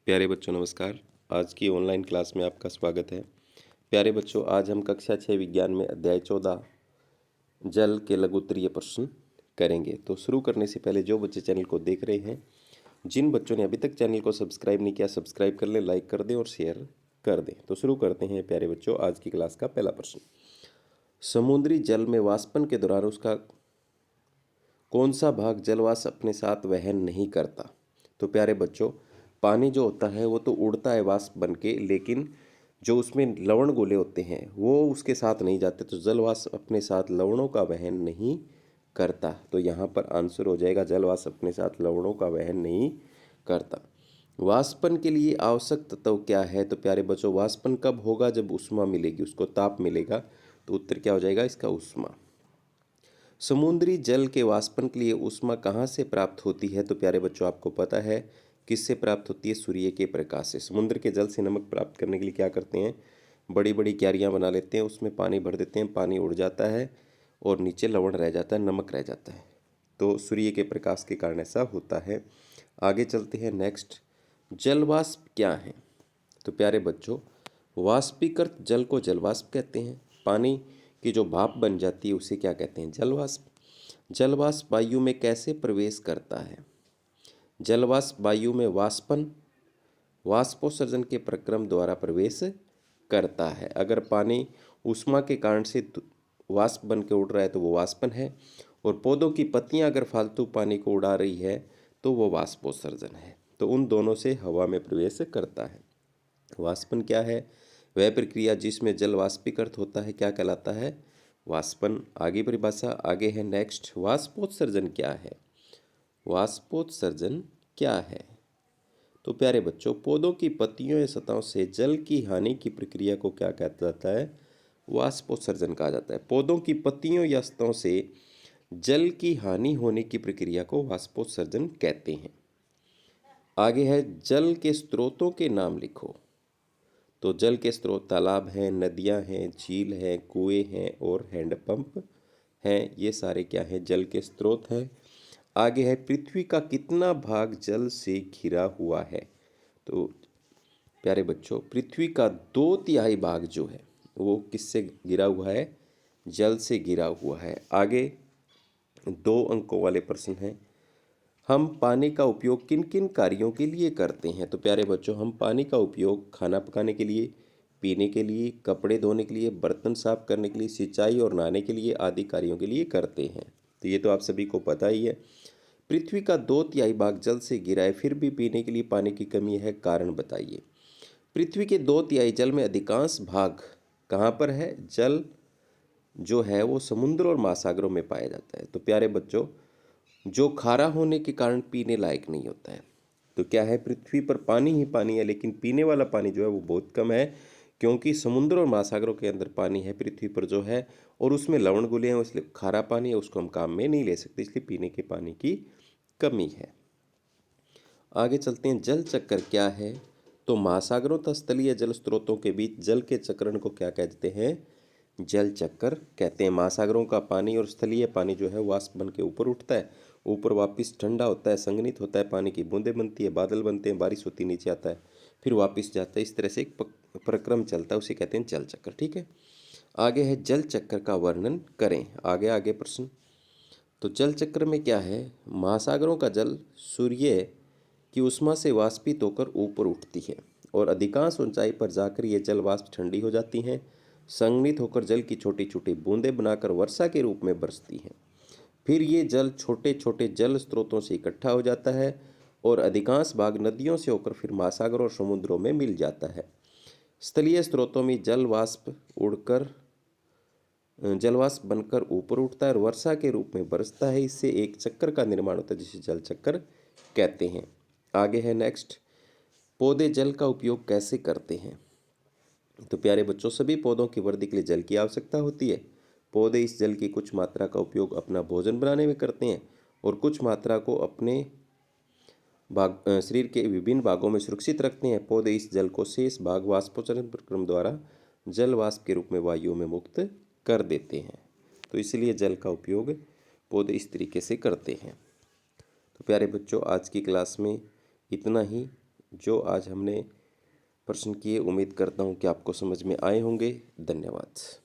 प्यारे बच्चों नमस्कार। आज की ऑनलाइन क्लास में आपका स्वागत है। प्यारे बच्चों, आज हम कक्षा 6 विज्ञान में अध्याय 14 जल के लघु उत्तरीय प्रश्न करेंगे। तो शुरू करने से पहले जो बच्चे चैनल को देख रहे हैं, जिन बच्चों ने अभी तक चैनल को सब्सक्राइब नहीं किया, सब्सक्राइब कर लें, लाइक कर दें और शेयर कर दें। तो शुरू करते हैं प्यारे बच्चों आज की क्लास का पहला प्रश्न। समुद्री जल में वाष्पन के दौरान उसका कौन सा भाग जलवाष्प अपने साथ वहन नहीं करता? तो प्यारे बच्चों, पानी जो होता है वो तो उड़ता है वाष्प बन के, लेकिन जो उसमें लवण गोले होते हैं वो उसके साथ नहीं जाते। तो जलवाष्प अपने साथ लवणों का वहन नहीं करता। तो यहाँ पर आंसर हो जाएगा जलवाष्प अपने साथ लवणों का वहन नहीं करता। वाष्पन के लिए आवश्यक तत्व क्या है? तो प्यारे बच्चों, वाष्पन कब होगा? जब ऊष्मा मिलेगी, उसको ताप मिलेगा। तो उत्तर क्या हो जाएगा इसका? ऊष्मा। समुद्री जल के वाष्पन के लिए ऊष्मा कहाँ से प्राप्त होती है? तो प्यारे बच्चों, आपको पता है किससे प्राप्त होती है? सूर्य के प्रकाश से। समुद्र के जल से नमक प्राप्त करने के लिए क्या करते हैं? बड़ी बड़ी क्यारियाँ बना लेते हैं, उसमें पानी भर देते हैं, पानी उड़ जाता है और नीचे लवण रह जाता है, नमक रह जाता है। तो सूर्य के प्रकाश के कारण ऐसा होता है। आगे चलते हैं नेक्स्ट। जलवाष्प क्या है? तो प्यारे बच्चों, वाष्पीकृत जल को जलवाष्प कहते हैं। पानी की जो भाप बन जाती है उसे क्या कहते हैं? जलवाष्प। जलवाष्प वायु में कैसे प्रवेश करता है? जलवाष्प वायु में वाष्पोत्सर्जन के प्रक्रम द्वारा प्रवेश करता है। अगर पानी ऊष्मा के कारण से वाष्प बन के उड़ रहा है तो वो वाष्पन है, और पौधों की पत्तियां अगर फालतू पानी को उड़ा रही है तो वो वाष्पोत्सर्जन है। तो उन दोनों से हवा में प्रवेश करता है। वाष्पन क्या है? वह प्रक्रिया जिसमें जल वाष्पीकृत होता है क्या कहलाता है? वाष्पन। आगे परिभाषा आगे है नेक्स्ट। वाष्पोत्सर्जन क्या है? वाष्पोत्सर्जन क्या है? तो प्यारे बच्चों, पौधों की पत्तियों या सतहों से जल की हानि की प्रक्रिया को क्या कहा जाता है? वाष्पोत्सर्जन कहा जाता है। पौधों की पत्तियों या सतहों से जल की हानि होने की प्रक्रिया को वाष्पोत्सर्जन कहते हैं। आगे है जल के स्रोतों के नाम लिखो। तो जल के स्रोत तालाब हैं, नदियां हैं, झील हैं, कुएं हैं और हैंडपंप हैं। ये सारे क्या हैं? जल के स्रोत हैं। आगे है पृथ्वी का कितना भाग जल से घिरा हुआ है? तो प्यारे बच्चों, पृथ्वी का 2/3 भाग जो है वो किससे घिरा हुआ है? जल से घिरा हुआ है। आगे 2 अंकों वाले प्रश्न हैं। हम पानी का उपयोग किन किन कार्यों के लिए करते हैं? तो प्यारे बच्चों, हम पानी का उपयोग खाना पकाने के लिए, पीने के लिए, कपड़े धोने के लिए, बर्तन साफ करने के लिए, सिंचाई और नहाने के लिए आदि कार्यों के लिए करते हैं। तो ये तो आप सभी को पता ही है। पृथ्वी का 2/3 भाग जल से घिरा है, फिर भी पीने के लिए पानी की कमी है, कारण बताइए। पृथ्वी के 2/3 जल में अधिकांश भाग कहाँ पर है? जल जो है वो समुद्र और महासागरों में पाया जाता है। तो प्यारे बच्चों, जो खारा होने के कारण पीने लायक नहीं होता है। तो क्या है? पृथ्वी पर पानी ही पानी है, लेकिन पीने वाला पानी जो है वो बहुत कम है, क्योंकि समुद्र और महासागरों के अंदर पानी है पृथ्वी पर जो है, और उसमें लवण घुले हैं, इसलिए खारा पानी है, उसको हम काम में नहीं ले सकते, इसलिए पीने के पानी की कमी है। आगे चलते हैं। जल चक्र क्या है? तो महासागरों तथा स्थलीय जल स्रोतों के बीच जल के चक्रण को क्या कहते हैं? जल चक्र कहते हैं। महासागरों का पानी और स्थलीय पानी जो है वाष्प बन के ऊपर उठता है, ऊपर वापस ठंडा होता है, संघनित होता है, पानी की बूंदें बनती है, बादल बनते हैं, बारिश होती है, नीचे आता है, फिर वापस जाता है। इस तरह से एक प्रक्रम चलता है, उसे कहते हैं जल चक्र। ठीक है। आगे है जल चक्र का वर्णन करें। आगे आगे प्रश्न। तो जल चक्र में क्या है? महासागरों का जल सूर्य की उष्मा से वाष्पित होकर ऊपर उठती है और अधिकांश ऊंचाई पर जाकर ये जल वाष्प ठंडी हो जाती हैं, संघनित होकर जल की छोटी छोटी बूंदें बनाकर वर्षा के रूप में बरसती हैं। फिर ये जल छोटे छोटे जल स्रोतों से इकट्ठा हो जाता है और अधिकांश भाग नदियों से होकर फिर महासागरों और समुद्रों में मिल जाता है। स्थलीय स्रोतों में जलवाष्प बनकर ऊपर उठता है और वर्षा के रूप में बरसता है। इससे एक चक्र का निर्माण होता है जिसे जल चक्र कहते हैं। आगे है नेक्स्ट। पौधे जल का उपयोग कैसे करते हैं? तो प्यारे बच्चों, सभी पौधों की वृद्धि के लिए जल की आवश्यकता होती है। पौधे इस जल की कुछ मात्रा का उपयोग अपना भोजन बनाने में करते हैं और कुछ मात्रा को अपने शरीर के विभिन्न भागों में सुरक्षित रखते हैं। पौधे इस जल को शेष भाग वाष्पोत्सर्जन प्रक्रम द्वारा जल वाष्प के रूप में वायु में मुक्त कर देते हैं। तो इसलिए जल का उपयोग पौधे इस तरीके से करते हैं। तो प्यारे बच्चों, आज की क्लास में इतना ही। जो आज हमने प्रश्न किए, उम्मीद करता हूँ कि आपको समझ में आए होंगे। धन्यवाद।